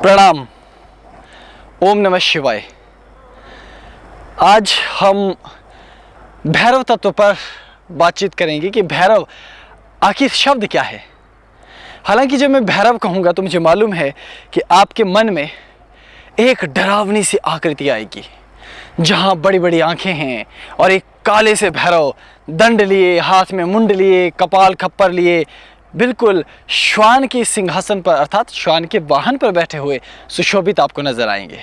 प्रणाम। ओम नमः शिवाय। आज हम भैरव तत्व पर बातचीत करेंगे कि भैरव आखिर शब्द क्या है। हालांकि जब मैं भैरव कहूँगा तो मुझे मालूम है कि आपके मन में एक डरावनी सी आकृति आएगी, जहाँ बड़ी बड़ी आंखें हैं और एक काले से भैरव दंड लिए, हाथ में मुंड लिए, कपाल खप्पर लिए, बिल्कुल श्वान के सिंहासन पर अर्थात श्वान के वाहन पर बैठे हुए सुशोभित आपको नजर आएंगे।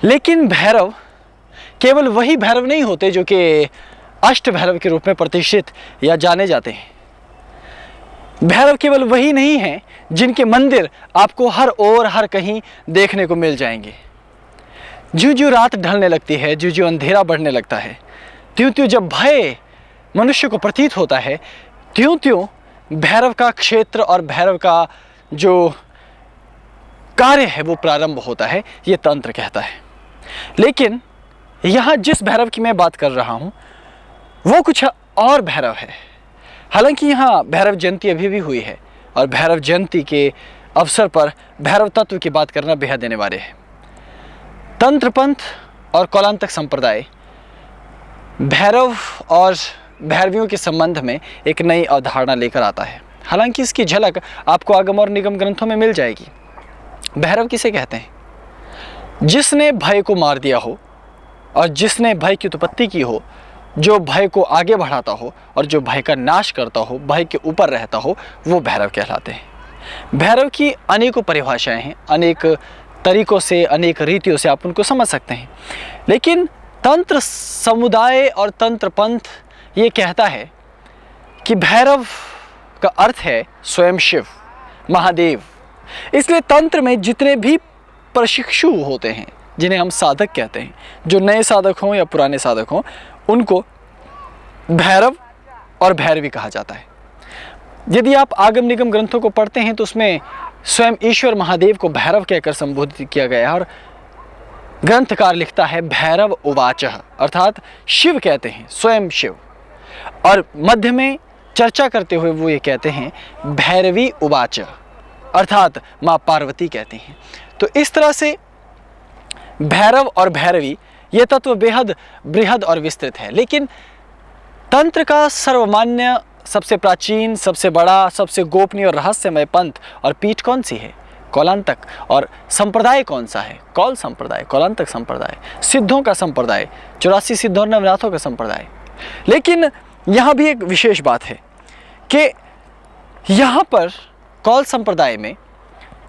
लेकिन भैरव केवल वही भैरव नहीं होते जो कि अष्ट भैरव के रूप में प्रतिष्ठित या जाने जाते हैं। भैरव केवल वही नहीं हैं जिनके मंदिर आपको हर ओर हर कहीं देखने को मिल जाएंगे। ज्यों ज्यों रात ढलने लगती है, ज्यों ज्यों अंधेरा बढ़ने लगता है, त्यों त्यों जब भय मनुष्य को प्रतीत होता है, त्यों त्यों भैरव का क्षेत्र और भैरव का जो कार्य है वो प्रारंभ होता है, ये तंत्र कहता है। लेकिन यहाँ जिस भैरव की मैं बात कर रहा हूँ वो कुछ और भैरव है। हालांकि यहाँ भैरव जयंती अभी भी हुई है और भैरव जयंती के अवसर पर भैरव तत्व की बात करना बेहद अनिवार्य है। तंत्र पंथ और कौलांतक संप्रदाय भैरव और भैरवियों के संबंध में एक नई अवधारणा लेकर आता है। हालांकि इसकी झलक आपको आगम और निगम ग्रंथों में मिल जाएगी। भैरव किसे कहते हैं? जिसने भय को मार दिया हो और जिसने भय की उत्पत्ति की हो, जो भय को आगे बढ़ाता हो और जो भय का नाश करता हो, भय के ऊपर रहता हो, वो भैरव कहलाते हैं। भैरव की अनेकों परिभाषाएं हैं, अनेक तरीकों से, अनेक रीतियों से आप उनको समझ सकते हैं। लेकिन तंत्र समुदाय और तंत्र पंथ ये कहता है कि भैरव का अर्थ है स्वयं शिव, महादेव। इसलिए तंत्र में जितने भी प्रशिक्षु होते हैं, जिन्हें हम साधक कहते हैं, जो नए साधक हों या पुराने साधक हों, उनको भैरव और भैरवी कहा जाता है। यदि आप आगम निगम ग्रंथों को पढ़ते हैं तो उसमें स्वयं ईश्वर महादेव को भैरव कहकर संबोधित किया गया है और ग्रंथकार लिखता है भैरव उवाचः, अर्थात शिव कहते हैं, स्वयं शिव। और मध्य में चर्चा करते हुए वो ये कहते हैं भैरवी उवाच, अर्थात माँ पार्वती कहते हैं। तो इस तरह से भैरव और भैरवी ये तत्व बेहद बृहद और विस्तृत है। लेकिन तंत्र का सर्वमान्य, सबसे प्राचीन, सबसे बड़ा, सबसे गोपनीय और रहस्यमय पंथ और पीठ कौन सी है? कौलांतक। और संप्रदाय कौन सा है? कौल संप्रदाय, कौलांतक संप्रदाय, सिद्धों का संप्रदाय, 84 सिद्धों और नवनाथों का संप्रदाय। लेकिन यहाँ भी एक विशेष बात है कि यहाँ पर कौल संप्रदाय में,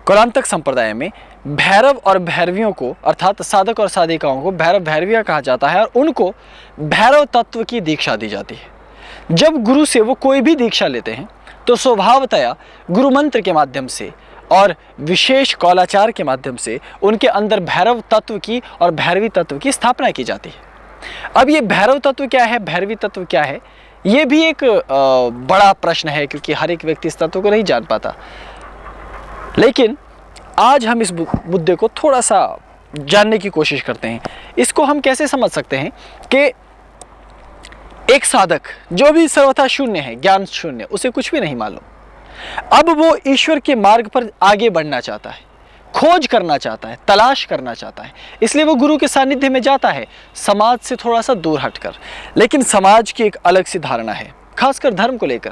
कौलांतक संप्रदाय में भैरव और भैरवियों को अर्थात साधक और साधिकाओं को भैरव भैरवियाँ कहा जाता है और उनको भैरव तत्व की दीक्षा दी जाती है। जब गुरु से वो कोई भी दीक्षा लेते हैं तो स्वभावतया गुरु मंत्र के माध्यम से और विशेष कौलाचार के माध्यम से उनके अंदर भैरव तत्व की और भैरवी तत्व की स्थापना की जाती है। अब ये भैरव तत्व क्या है, भैरवी तत्व क्या है, ये भी एक बड़ा प्रश्न है, क्योंकि हर एक व्यक्ति इस तत्व को नहीं जान पाता। लेकिन आज हम इस मुद्दे को थोड़ा सा जानने की कोशिश करते हैं। इसको हम कैसे समझ सकते हैं कि एक साधक जो भी सर्वथा शून्य है, ज्ञान शून्य, उसे कुछ भी नहीं मालूम, अब वो ईश्वर के मार्ग पर आगे बढ़ना चाहता है, खोज करना चाहता है, तलाश करना चाहता है। इसलिए वो गुरु के सानिध्य में जाता है, समाज से थोड़ा सा दूर हटकर। लेकिन समाज की एक अलग सी धारणा है, खासकर धर्म को लेकर।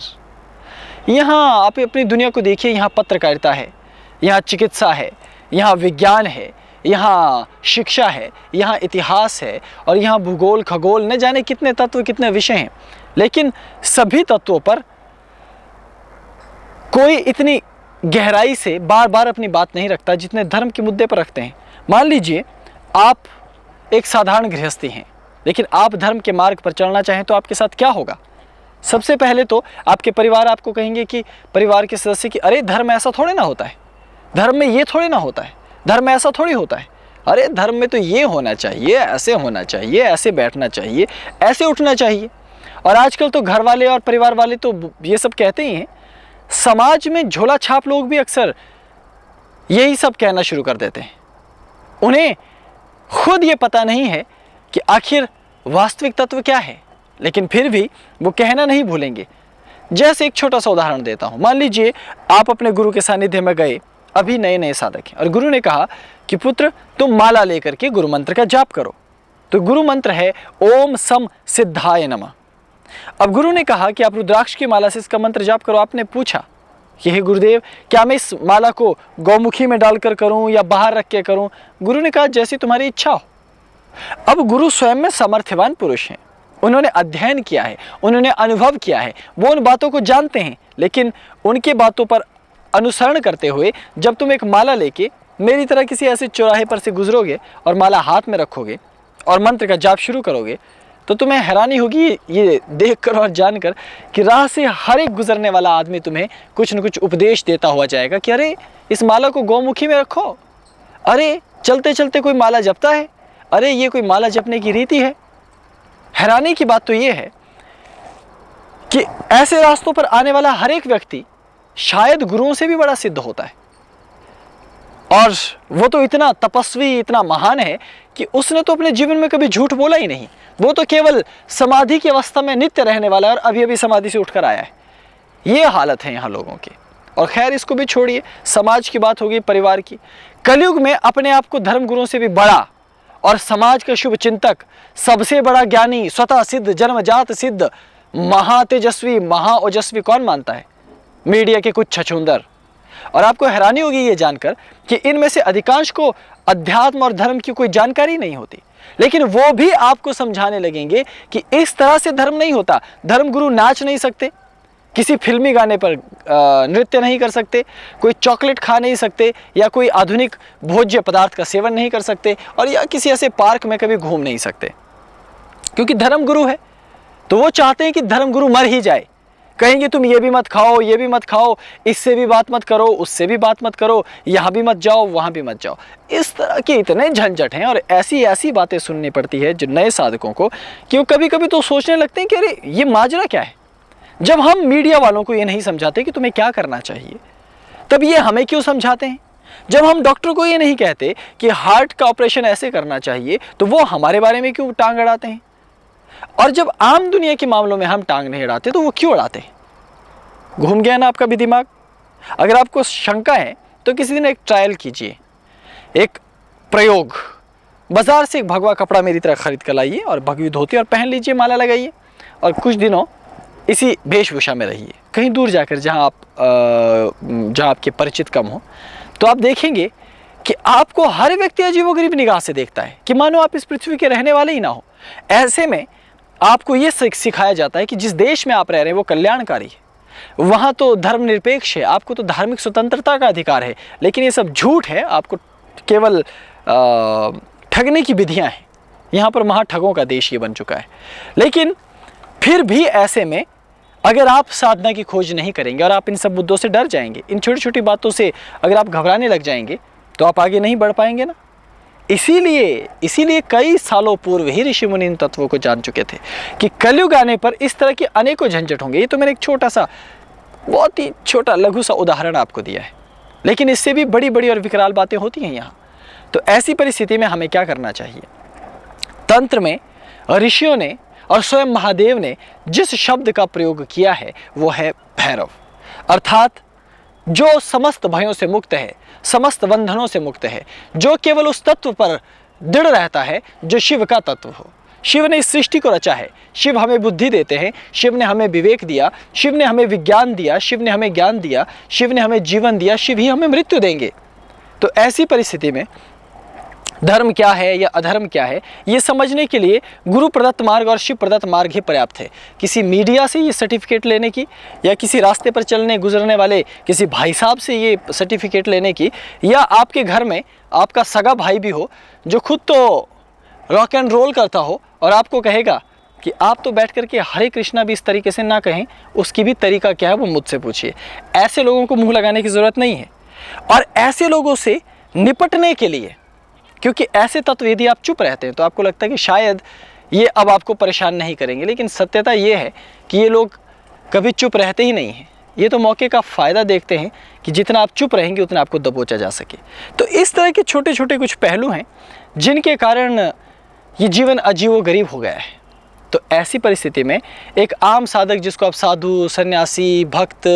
यहाँ आप अपनी दुनिया को देखिए, यहाँ पत्रकारिता है, यहाँ चिकित्सा है, यहाँ विज्ञान है, यहाँ शिक्षा है, यहाँ इतिहास है और यहाँ भूगोल, खगोल, न जाने कितने तत्व, कितने विषय हैं। लेकिन सभी तत्वों पर कोई इतनी गहराई से बार बार अपनी बात नहीं रखता जितने धर्म के मुद्दे पर रखते हैं। मान लीजिए आप एक साधारण गृहस्थी हैं, लेकिन आप धर्म के मार्ग पर चलना चाहें तो आपके साथ क्या होगा? सबसे पहले तो आपके परिवार आपको कहेंगे कि परिवार के सदस्य कि अरे धर्म ऐसा थोड़े ना होता है, धर्म में ये थोड़े ना होता है, धर्म में ऐसा थोड़ी होता है, अरे धर्म में तो ये होना चाहिए, ऐसे होना चाहिए, ऐसे बैठना चाहिए, ऐसे उठना चाहिए। और आजकल तो घर वाले और परिवार वाले तो ये सब कहते ही हैं। समाज में झोला छाप लोग भी अक्सर यही सब कहना शुरू कर देते हैं। उन्हें खुद ये पता नहीं है कि आखिर वास्तविक तत्व क्या है, लेकिन फिर भी वो कहना नहीं भूलेंगे। जैसे एक छोटा सा उदाहरण देता हूँ। मान लीजिए आप अपने गुरु के सानिध्य में गए अभी नए नए साधक हैं, और गुरु ने कहा कि पुत्र तुम माला लेकर के गुरु मंत्र का जाप करो। तो गुरु मंत्र है ओम सम सिद्धाय नमः। अब गुरु ने कहा कि आप रुद्राक्ष की माला से इसका मंत्र जाप करो। आपने पूछा कि हे गुरुदेव, क्या मैं इस माला को गौमुखी में डालकर करूं या बाहर रख के करूं? गुरु ने कहा जैसी तुम्हारी इच्छा हो। अब गुरु स्वयं में समर्थवान पुरुष हैं, उन्होंने अध्ययन किया है, उन्होंने अनुभव किया है, वो उन बातों को जानते हैं। लेकिन उनके बातों पर अनुसरण करते हुए जब तुम एक माला लेके मेरी तरह किसी ऐसे चौराहे पर से गुजरोगे और माला हाथ में रखोगे और मंत्र का जाप शुरू करोगे, तो तुम्हें हैरानी होगी ये देखकर और जानकर कि राह से हर एक गुजरने वाला आदमी तुम्हें कुछ न कुछ उपदेश देता हुआ जाएगा कि अरे इस माला को गौमुखी में रखो, अरे चलते चलते कोई माला जपता है, अरे ये कोई माला जपने की रीति है। हैरानी की बात तो ये है कि ऐसे रास्तों पर आने वाला हर एक व्यक्ति शायद गुरुओं से भी बड़ा सिद्ध होता है, और वो तो इतना तपस्वी, इतना महान है कि उसने तो अपने जीवन में कभी झूठ बोला ही नहीं। वो तो केवल समाधि की अवस्था में नित्य रहने वाला है और अभी अभी समाधि से उठकर आया है। ये हालत है यहाँ लोगों की। और खैर इसको भी छोड़िए, समाज की बात होगी, परिवार की। कलयुग में अपने आप को धर्म गुरुओं से भी बड़ा और समाज का शुभ चिंतक, सबसे बड़ा ज्ञानी, स्वतः सिद्ध, जन्मजात सिद्ध, महातेजस्वी, महाओजस्वी कौन मानता है? मीडिया के कुछ छछूंदर। और आपको हैरानी होगी ये जानकर कि इनमें से अधिकांश को अध्यात्म और धर्म की कोई जानकारी नहीं होती, लेकिन वो भी आपको समझाने लगेंगे कि इस तरह से धर्म नहीं होता। धर्म गुरु नाच नहीं सकते, किसी फिल्मी गाने पर नृत्य नहीं कर सकते, कोई चॉकलेट खा नहीं सकते, या कोई आधुनिक भोज्य पदार्थ का सेवन नहीं कर सकते, और या किसी ऐसे पार्क में कभी घूम नहीं सकते, क्योंकि धर्म गुरु है। तो वो चाहते हैं कि धर्म गुरु मर ही जाए। कहेंगे तुम ये भी मत खाओ, ये भी मत खाओ, इससे भी बात मत करो, उससे भी बात मत करो, यहाँ भी मत जाओ, वहाँ भी मत जाओ। इस तरह के इतने झंझट हैं और ऐसी ऐसी बातें सुननी पड़ती है जो नए साधकों को, कि वो कभी कभी तो सोचने लगते हैं कि अरे ये माजरा क्या है। जब हम मीडिया वालों को ये नहीं समझाते कि तुम्हें क्या करना चाहिए, तब ये हमें क्यों समझाते हैं? जब हम डॉक्टर को ये नहीं कहते कि हार्ट का ऑपरेशन ऐसे करना चाहिए, तो वो हमारे बारे में क्यों टांग अड़ाते हैं? और जब आम दुनिया के मामलों में हम टांग नहीं अड़ाते, तो वो क्यों अड़ाते? घूम गया ना आपका भी दिमाग? अगर आपको शंका है तो किसी दिन एक ट्रायल कीजिए, एक प्रयोग। बाजार से एक भगवा कपड़ा मेरी तरह खरीद कर लाइए और भगवी धोती और पहन लीजिए, माला लगाइए, और कुछ दिनों इसी वेशभूषा में रहिए। कहीं दूर जाकर जहाँ आपके परिचित कम हो, तो आप देखेंगे कि आपको हर व्यक्ति अजीबोगरीब निगाह से देखता है, कि मानो आप इस पृथ्वी के रहने वाले ही ना हो। ऐसे में आपको ये सिखाया जाता है कि जिस देश में आप रह रहे हैं वो कल्याणकारी है, वहाँ तो धर्मनिरपेक्ष है, आपको तो धार्मिक स्वतंत्रता का अधिकार है। लेकिन ये सब झूठ है, आपको केवल ठगने की विधियाँ हैं। यहाँ पर महाठगों का देश ये बन चुका है। लेकिन फिर भी ऐसे में अगर आप साधना की खोज नहीं करेंगे और आप इन सब मुद्दों से डर जाएंगे, इन छोटी छोटी बातों से अगर आप घबराने लग जाएंगे, तो आप आगे नहीं बढ़ पाएंगे ना। इसीलिए कई सालों पूर्व ही ऋषि मुनि इन तत्वों को जान चुके थे कि कलयुग आने पर इस तरह के अनेकों झंझट होंगे। ये तो मैंने एक छोटा सा, बहुत ही छोटा लघु सा उदाहरण आपको दिया है, लेकिन इससे भी बड़ी बड़ी और विकराल बातें होती हैं यहाँ। तो ऐसी परिस्थिति में हमें क्या करना चाहिए? तंत्र में ऋषियों ने और स्वयं महादेव ने जिस शब्द का प्रयोग किया है वो है भैरव, अर्थात जो समस्त भयों से मुक्त है, समस्त बंधनों से मुक्त है, जो केवल उस तत्व पर दृढ़ रहता है जो शिव का तत्व हो। शिव ने इस सृष्टि को रचा है, शिव हमें बुद्धि देते हैं, शिव ने हमें विवेक दिया, शिव ने हमें विज्ञान दिया, शिव ने हमें ज्ञान दिया, शिव ने हमें जीवन दिया, शिव ही हमें मृत्यु देंगे। तो ऐसी परिस्थिति में धर्म क्या है या अधर्म क्या है, ये समझने के लिए गुरु प्रदत्त मार्ग और शिव प्रदत्त मार्ग ही पर्याप्त है। किसी मीडिया से ये सर्टिफिकेट लेने की, या किसी रास्ते पर चलने गुजरने वाले किसी भाई साहब से ये सर्टिफिकेट लेने की, या आपके घर में आपका सगा भाई भी हो जो खुद तो रॉक एंड रोल करता हो और आपको कहेगा कि आप तो बैठ करके हरे कृष्णा भी इस तरीके से ना कहें, उसकी भी तरीका क्या है वो मुझसे पूछिए। ऐसे लोगों को मुँह लगाने की ज़रूरत नहीं है। और ऐसे लोगों से निपटने के लिए, क्योंकि ऐसे तत्व यदि आप चुप रहते हैं तो आपको लगता है कि शायद ये अब आपको परेशान नहीं करेंगे, लेकिन सत्यता ये है कि ये लोग कभी चुप रहते ही नहीं हैं। ये तो मौके का फ़ायदा देखते हैं कि जितना आप चुप रहेंगे उतना आपको दबोचा जा सके। तो इस तरह के छोटे छोटे कुछ पहलू हैं जिनके कारण ये जीवन अजीबो गरीब हो गया है। तो ऐसी परिस्थिति में एक आम साधक, जिसको आप साधु, सन्यासी, भक्त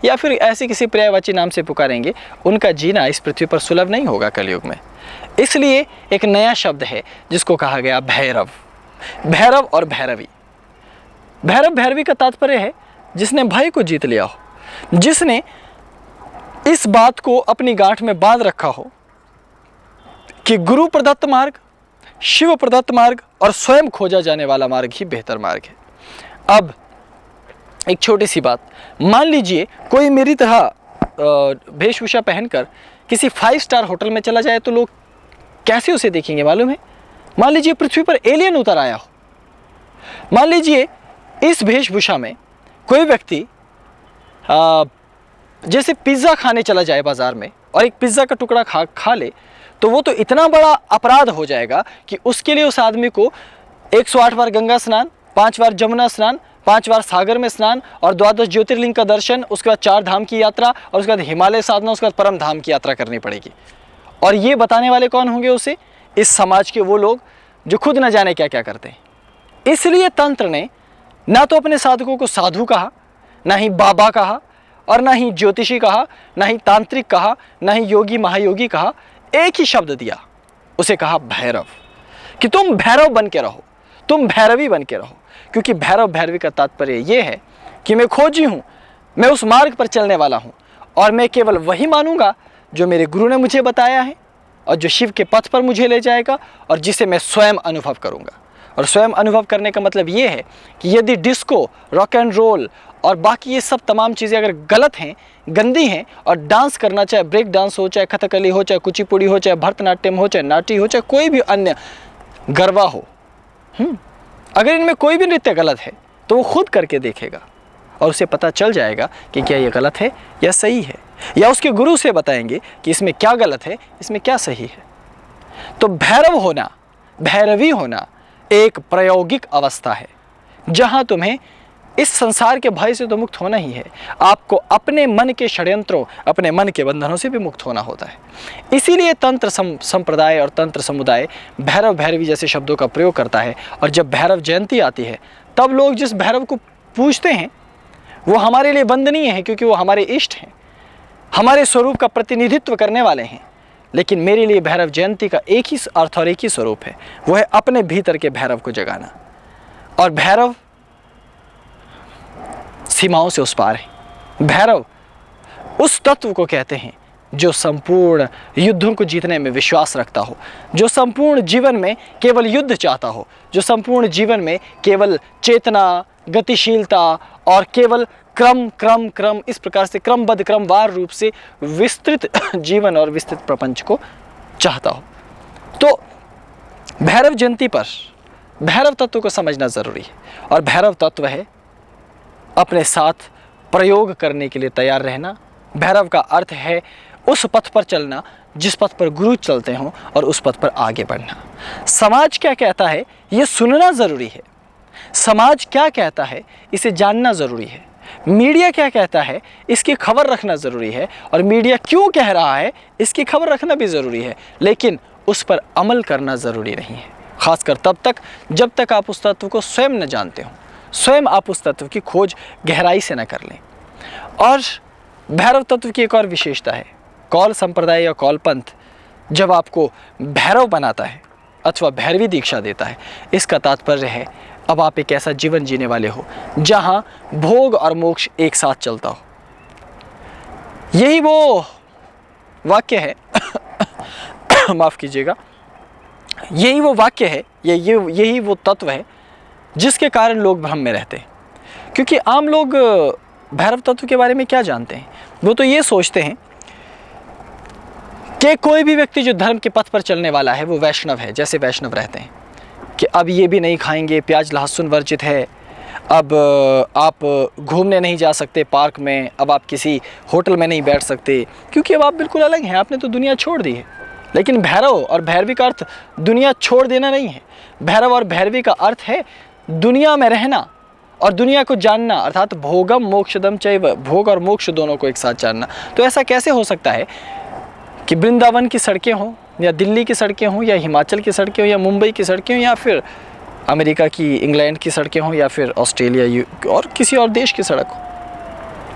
या फिर ऐसे किसी पर्यायवाची नाम से पुकारेंगे, उनका जीना इस पृथ्वी पर सुलभ नहीं होगा कलयुग में। इसलिए एक नया शब्द है जिसको कहा गया भैरव। भैरव और भैरवी। भैरव भैरवी का तात्पर्य है जिसने भय को जीत लिया हो, जिसने इस बात को अपनी गांठ में बांध रखा हो कि गुरु प्रदत्त मार्ग, शिव प्रदत्त मार्ग और स्वयं खोजा जाने वाला मार्ग ही बेहतर मार्ग है। अब एक छोटी सी बात, मान लीजिए कोई मेरी तरह वेशभूषा पहनकर किसी 5 स्टार होटल में चला जाए तो लोग कैसे उसे देखेंगे मालूम है? मान लीजिए पृथ्वी पर एलियन उतर आया हो। मान लीजिए इस वेशभूषा में कोई व्यक्ति जैसे पिज्ज़ा खाने चला जाए बाजार में और एक पिज्ज़ा का टुकड़ा खा ले, तो वो तो इतना बड़ा अपराध हो जाएगा कि उसके लिए उस आदमी को 108 बार गंगा स्नान, 5 बार जमुना स्नान, 5 बार सागर में स्नान और 12 ज्योतिर्लिंग का दर्शन, उसके बाद 4 धाम की यात्रा और उसके बाद हिमालय साधना, उसके बाद परम धाम की यात्रा करनी पड़ेगी। और ये बताने वाले कौन होंगे उसे? इस समाज के वो लोग जो खुद न जाने क्या क्या करते हैं। इसलिए तंत्र ने ना तो अपने साधकों को साधु कहा, ना ही बाबा कहा, और ना ही ज्योतिषी कहा, ना ही तांत्रिक कहा, ना ही योगी महायोगी कहा। एक ही शब्द दिया, उसे कहा भैरव, कि तुम भैरव बन के रहो, तुम भैरवी बन के रहो। क्योंकि भैरव भैरवी का तात्पर्य यह है कि मैं खोजी हूं, मैं उस मार्ग पर चलने वाला हूं और मैं केवल वही मानूंगा जो मेरे गुरु ने मुझे बताया है और जो शिव के पथ पर मुझे ले जाएगा और जिसे मैं स्वयं अनुभव करूंगा। और स्वयं अनुभव करने का मतलब ये है कि यदि डिस्को, रॉक एंड रोल और बाकी ये सब तमाम चीज़ें अगर गलत हैं, गंदी हैं, और डांस करना, चाहे ब्रेक डांस हो, चाहे कथकली हो, चाहे कुचिपुड़ी हो, चाहे भरतनाट्यम हो, चाहे नाटी हो, चाहे कोई भी अन्य गरबा हो, अगर इनमें कोई भी नृत्य गलत है तो वो खुद करके देखेगा और उसे पता चल जाएगा कि क्या ये गलत है या सही है, या उसके गुरु से बताएंगे कि इसमें क्या गलत है, इसमें क्या सही है। तो भैरव होना, भैरवी होना एक प्रायोगिक अवस्था है जहां तुम्हें इस संसार के भय से तो मुक्त होना ही है, आपको अपने मन के षड्यंत्रों, अपने मन के बंधनों से भी मुक्त होना होता है। इसीलिए तंत्र संप्रदाय और तंत्र समुदाय भैरव भैरवी जैसे शब्दों का प्रयोग करता है। और जब भैरव जयंती आती है तब लोग जिस भैरव को पूजते हैं वो हमारे लिए वंदनीय है, क्योंकि वो हमारे इष्ट हैं, हमारे स्वरूप का प्रतिनिधित्व करने वाले हैं। लेकिन मेरे लिए भैरव जयंती का एक ही अर्थ और एक ही स्वरूप है, वो है अपने भीतर के भैरव को जगाना। और भैरव सीमाओं से उस पार है। भैरव उस तत्व को कहते हैं जो संपूर्ण युद्धों को जीतने में विश्वास रखता हो, जो संपूर्ण जीवन में केवल युद्ध चाहता हो, जो संपूर्ण जीवन में केवल चेतना, गतिशीलता और केवल क्रम क्रम क्रम इस प्रकार से क्रमबद्ध क्रमवार रूप से विस्तृत जीवन और विस्तृत प्रपंच को चाहता हो। तो भैरव जयंती पर भैरव तत्व को समझना जरूरी है। और भैरव तत्व है अपने साथ प्रयोग करने के लिए तैयार रहना। भैरव का अर्थ है उस पथ पर चलना जिस पथ पर गुरु चलते हों और उस पथ पर आगे बढ़ना। समाज क्या कहता है ये सुनना ज़रूरी है, समाज क्या कहता है इसे जानना ज़रूरी है, मीडिया क्या कहता है इसकी खबर रखना ज़रूरी है, और मीडिया क्यों कह रहा है इसकी खबर रखना भी ज़रूरी है, लेकिन उस पर अमल करना ज़रूरी नहीं है। खासकर तब तक जब तक आप उस तत्व को स्वयं न जानते हो, स्वयं आप उस तत्व की खोज गहराई से न कर लें। और भैरव तत्व की एक और विशेषता है, कौल संप्रदाय या कौल पंथ जब आपको भैरव बनाता है अथवा भैरवी दीक्षा देता है, इसका तात्पर्य है अब आप एक ऐसा जीवन जीने वाले हो जहां भोग और मोक्ष एक साथ चलता हो। यही वो वाक्य है माफ कीजिएगा, यही वो वाक्य है, यही वो तत्व है जिसके कारण लोग भ्रम में रहते हैं। क्योंकि आम लोग भैरव तत्व के बारे में क्या जानते हैं, वो तो ये सोचते हैं कि कोई भी व्यक्ति जो धर्म के पथ पर चलने वाला है वो वैष्णव है, जैसे वैष्णव रहते हैं कि अब ये भी नहीं खाएंगे, प्याज लहसुन वर्जित है, अब आप घूमने नहीं जा सकते पार्क में, अब आप किसी होटल में नहीं बैठ सकते क्योंकि अब आप बिल्कुल अलग हैं, आपने तो दुनिया छोड़ दी है। लेकिन भैरव और भैरवी का अर्थ दुनिया छोड़ देना नहीं है। भैरव और भैरवी का अर्थ है दुनिया में रहना और दुनिया को जानना, अर्थात भोगम मोक्षदम चैव, भोग और मोक्ष दोनों को एक साथ जानना। तो ऐसा कैसे हो सकता है कि वृंदावन की सड़कें हों या दिल्ली की सड़कें हों या हिमाचल की सड़कें हों या मुंबई की सड़कें हों या फिर अमेरिका की, इंग्लैंड की सड़कें हों या फिर ऑस्ट्रेलिया और किसी और देश की सड़क हो,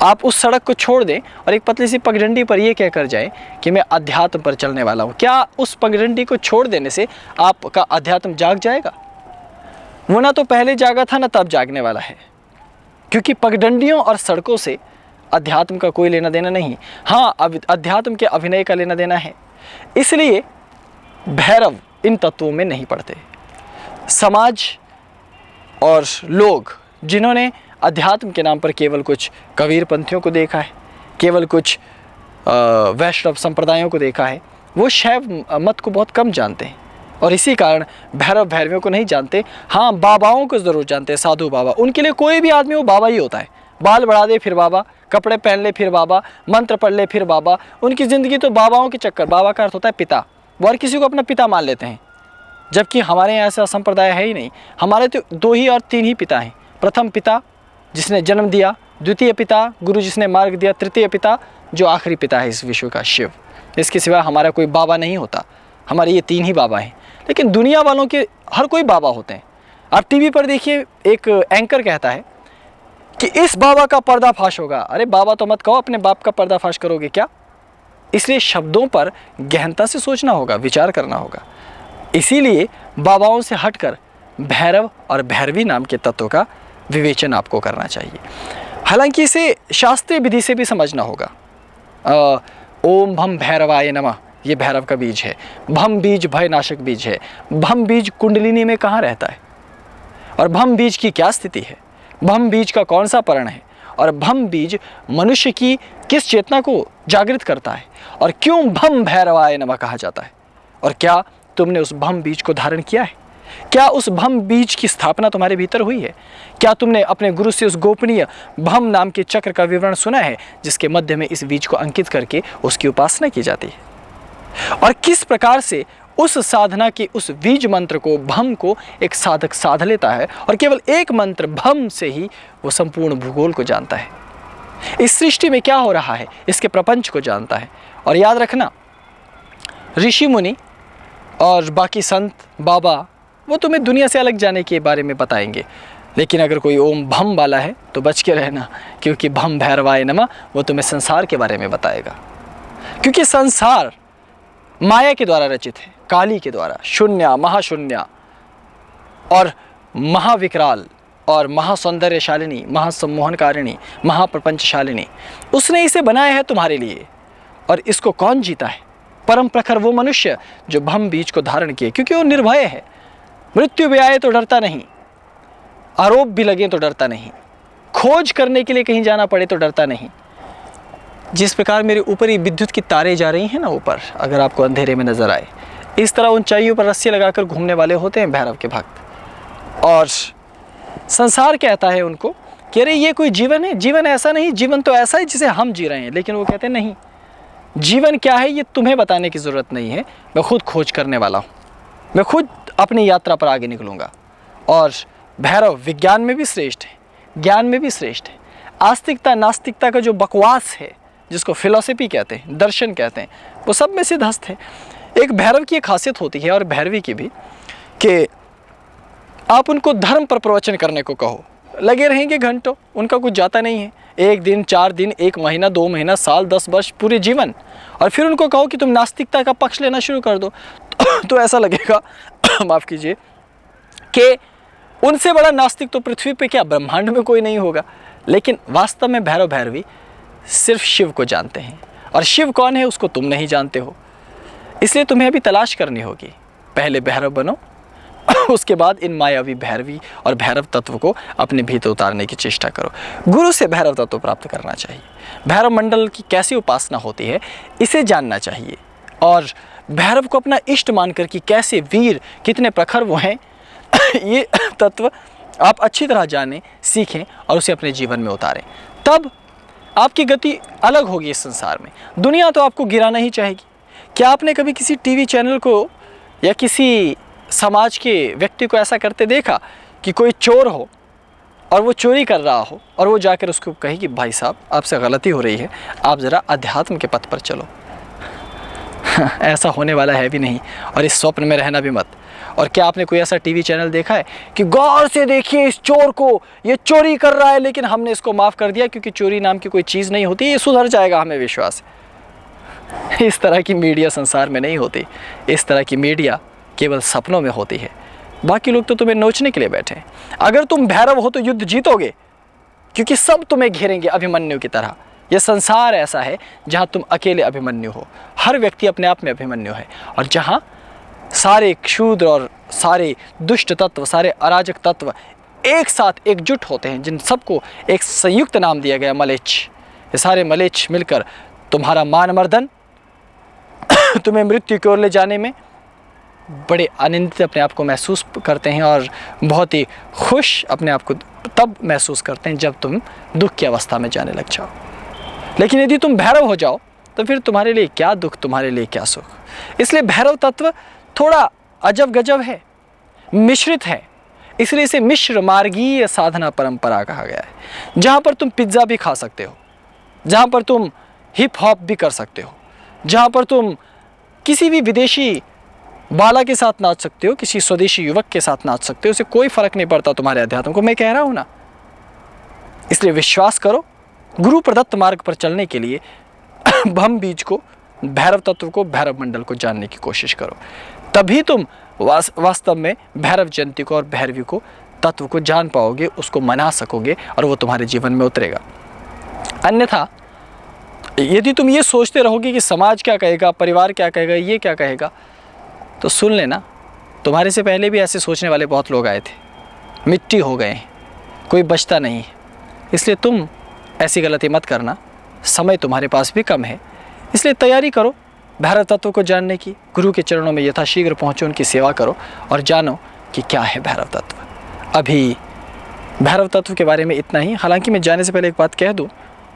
आप उस सड़क को छोड़ दें और एक पतली सी पगडंडी पर ये कहकर जाएं कि मैं अध्यात्म पर चलने वाला हूँ। क्या उस पगडंडी को छोड़ देने से आपका अध्यात्म जाग जाएगा? वो ना तो पहले जागा था ना तब जागने वाला है, क्योंकि पगडंडियों और सड़कों से अध्यात्म का कोई लेना देना नहीं। हाँ, अब अध्यात्म के अभिनय का लेना देना है। इसलिए भैरव इन तत्वों में नहीं पड़ते। समाज और लोग जिन्होंने अध्यात्म के नाम पर केवल कुछ कबीर पंथियों को देखा है, केवल कुछ वैष्णव संप्रदायों को देखा है, वो शैव मत को बहुत कम जानते हैं और इसी कारण भैरव भैरवियों को नहीं जानते। हाँ, बाबाओं को ज़रूर जानते हैं, साधु बाबा। उनके लिए कोई भी आदमी वो बाबा ही होता है। बाल बढ़ा दे फिर बाबा, कपड़े पहन ले फिर बाबा, मंत्र पढ़ ले फिर बाबा। उनकी ज़िंदगी तो बाबाओं के चक्कर। बाबा का अर्थ होता है पिता। वो हर किसी को अपना पिता मान लेते हैं, जबकि हमारे यहाँ ऐसा संप्रदाय है ही नहीं। हमारे तो 2 ही और 3 ही पिता हैं। प्रथम पिता जिसने जन्म दिया, द्वितीय पिता गुरु जिसने मार्ग दिया, तृतीय पिता जो आखिरी पिता है इस विश्व का, शिव। इसके सिवा हमारा कोई बाबा नहीं होता। हमारे ये 3 ही बाबा हैं। लेकिन दुनिया वालों के हर कोई बाबा होते हैं। आप टीवी पर देखिए, एक एंकर कहता है कि इस बाबा का पर्दाफाश होगा। अरे बाबा तो मत कहो, अपने बाप का पर्दाफाश करोगे क्या? इसलिए शब्दों पर गहनता से सोचना होगा, विचार करना होगा। इसीलिए बाबाओं से हटकर भैरव और भैरवी नाम के तत्व का विवेचन आपको करना चाहिए। हालांकि इसे शास्त्रीय विधि से भी समझना होगा। ओम भम भैरवाय नमः, ये भैरव का बीज है। भम बीज भय नाशक बीज है। भम बीज कुंडलिनी में कहाँ रहता है और भम बीज की क्या स्थिति है? भम बीज का कौन सा पर्ण है और भम बीज मनुष्य की किस चेतना को जागृत करता है और क्यों भम भैरवाय नमः कहा जाता है? और क्या तुमने उस भम बीज को धारण किया है? क्या उस भम बीज की स्थापना तुम्हारे भीतर हुई है? क्या तुमने अपने गुरु से उस गोपनीय भम नाम के चक्र का विवरण सुना है, जिसके मध्य में इस बीज को अंकित करके उसकी उपासना की जाती है? और किस प्रकार से उस साधना के उस बीज मंत्र को, भम को एक साधक साध लेता है और केवल एक मंत्र भम से ही वो संपूर्ण भूगोल को जानता है, इस सृष्टि में क्या हो रहा है इसके प्रपंच को जानता है। और याद रखना, ऋषि मुनि और बाकी संत बाबा वो तुम्हें दुनिया से अलग जाने के बारे में बताएंगे, लेकिन अगर कोई ओम भम वाला है तो बच के रहना, क्योंकि भम भैरवाय नमः वो तुम्हें संसार के बारे में बताएगा। क्योंकि संसार माया के द्वारा रचित है, काली के द्वारा, शून्य, महाशून्य और महाविकराल और महासौंदर्यशालिनी, महासम्मोहनकारिणी, महाप्रपंचशालिनी, उसने इसे बनाया है तुम्हारे लिए। और इसको कौन जीता है? परम प्रखर वो मनुष्य जो भम बीज को धारण किए, क्योंकि वो निर्भय है। मृत्यु भी आए तो डरता नहीं, आरोप भी लगे तो डरता नहीं, खोज करने के लिए कहीं जाना पड़े तो डरता नहीं। जिस प्रकार मेरे ऊपर ही विद्युत की तारें जा रही हैं ना ऊपर, अगर आपको अंधेरे में नजर आए, इस तरह ऊंचाइयों पर रस्सी लगाकर घूमने वाले होते हैं भैरव के भक्त। और संसार कहता है उनको कि अरे ये कोई जीवन है? जीवन ऐसा नहीं, जीवन तो ऐसा है जिसे हम जी रहे हैं। लेकिन वो कहते हैं नहीं, जीवन क्या है ये तुम्हें बताने की ज़रूरत नहीं है, मैं खुद खोज करने वाला हूँ, मैं खुद अपनी यात्रा पर आगे निकलूँगा। और भैरव विज्ञान में भी श्रेष्ठ है, ज्ञान में भी श्रेष्ठ है। आस्तिकता नास्तिकता का जो बकवास है, जिसको फिलॉसफी कहते हैं, दर्शन कहते हैं, वो सब में सिद्धस्त है। एक भैरव की एक खासियत होती है और भैरवी की भी, कि आप उनको धर्म पर प्रवचन करने को कहो, लगे रहेंगे घंटों, उनका कुछ जाता नहीं है। 1 दिन, 4 दिन, 1 महीना, 2 महीना, साल, 10 वर्ष, पूरे जीवन। और फिर उनको कहो कि तुम नास्तिकता का पक्ष लेना शुरू कर दो तो ऐसा लगेगा माफ़ कीजिए कि उनसे बड़ा नास्तिक तो पृथ्वी पे क्या, ब्रह्मांड में कोई नहीं होगा। लेकिन वास्तव में भैरव भैरवी सिर्फ शिव को जानते हैं, और शिव कौन है उसको तुम नहीं जानते हो। इसलिए तुम्हें अभी तलाश करनी होगी। पहले भैरव बनो, उसके बाद इन मायावी भैरवी और भैरव तत्व को अपने भीतर उतारने की चेष्टा करो। गुरु से भैरव तत्व प्राप्त करना चाहिए। भैरव मंडल की कैसी उपासना होती है इसे जानना चाहिए, और भैरव को अपना इष्ट मानकर कि कैसे वीर, कितने प्रखर वो हैं ये तत्व आप अच्छी तरह जानें, सीखें और उसे अपने जीवन में उतारें। तब आपकी गति अलग होगी इस संसार में। दुनिया तो आपको गिराना ही चाहेगी। क्या आपने कभी किसी टीवी चैनल को या किसी समाज के व्यक्ति को ऐसा करते देखा कि कोई चोर हो और वो चोरी कर रहा हो और वो जाकर उसको कहे कि भाई साहब आपसे गलती हो रही है, आप ज़रा अध्यात्म के पथ पर चलो? ऐसा होने वाला है भी नहीं, और इस स्वप्न में रहना भी मत। और क्या आपने कोई ऐसा टीवी चैनल देखा है कि गौर से देखिए इस चोर को, ये चोरी कर रहा है लेकिन हमने इसको माफ़ कर दिया क्योंकि चोरी नाम की कोई चीज़ नहीं होती, ये सुधर जाएगा, हमें विश्वास है। इस तरह की मीडिया संसार में नहीं होती। इस तरह की मीडिया केवल सपनों में होती है। बाकी लोग तो तुम्हें नोचने के लिए बैठे हैं। अगर तुम भैरव हो तो युद्ध जीतोगे, क्योंकि सब तुम्हें घेरेंगे अभिमन्यु की तरह। यह संसार ऐसा है जहाँ तुम अकेले अभिमन्यु हो। हर व्यक्ति अपने आप में अभिमन्यु है, और जहाँ सारे क्षुद्र और सारे दुष्ट तत्व, सारे अराजक तत्व एक साथ एकजुट होते हैं, जिन सबको एक संयुक्त नाम दिया गया मलेच्छ। ये सारे मलेच्छ मिलकर तुम्हारा मान मर्दन, तुम्हें मृत्यु की ओर ले जाने में बड़े आनंदित अपने आप को महसूस करते हैं, और बहुत ही खुश अपने आप को तब महसूस करते हैं जब तुम दुख की अवस्था में जाने लग जाओ। लेकिन यदि तुम भैरव हो जाओ तो फिर तुम्हारे लिए क्या दुख, तुम्हारे लिए क्या सुख। इसलिए भैरव तत्व थोड़ा अजब गजब है, मिश्रित है। इसलिए इसे मिश्र मार्गीय साधना परंपरा कहा गया है, जहाँ पर तुम पिज्ज़ा भी खा सकते हो, जहाँ पर तुम हिप हॉप भी कर सकते हो, जहाँ पर तुम किसी भी विदेशी बाला के साथ नाच सकते हो, किसी स्वदेशी युवक के साथ नाच सकते हो। उसे कोई फर्क नहीं पड़ता तुम्हारे अध्यात्म को, मैं कह रहा हूँ ना। इसलिए विश्वास करो, गुरु प्रदत्त मार्ग पर चलने के लिए भम बीज को, भैरव तत्व को, भैरव मंडल को जानने की कोशिश करो। तभी तुम वास्तव में भैरव जयंती को और भैरवी को, तत्व को जान पाओगे, उसको मना सकोगे, और वो तुम्हारे जीवन में उतरेगा। अन्यथा यदि तुम ये सोचते रहोगे कि समाज क्या कहेगा, परिवार क्या कहेगा, ये क्या कहेगा, तो सुन लेना, तुम्हारे से पहले भी ऐसे सोचने वाले बहुत लोग आए थे, मिट्टी हो गए, कोई बचता नहीं। इसलिए तुम ऐसी गलती मत करना। समय तुम्हारे पास भी कम है, इसलिए तैयारी करो भैरव तत्व को जानने की। गुरु के चरणों में यथाशीघ्र पहुँचो, उनकी सेवा करो और जानो कि क्या है भैरव तत्व। अभी भैरव तत्व के बारे में इतना ही। हालांकि मैं जाने से पहले एक बात कह दूँ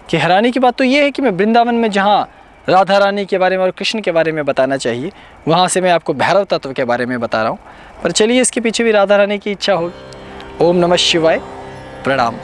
कि हैरानी की बात तो ये है कि मैं वृंदावन में जहाँ राधा रानी के बारे में और कृष्ण के बारे में बताना चाहिए, वहाँ से मैं आपको भैरव तत्व के बारे में बता रहा हूँ। पर चलिए, इसके पीछे भी राधा रानी की इच्छा होगी। ओम नमः शिवाय। प्रणाम।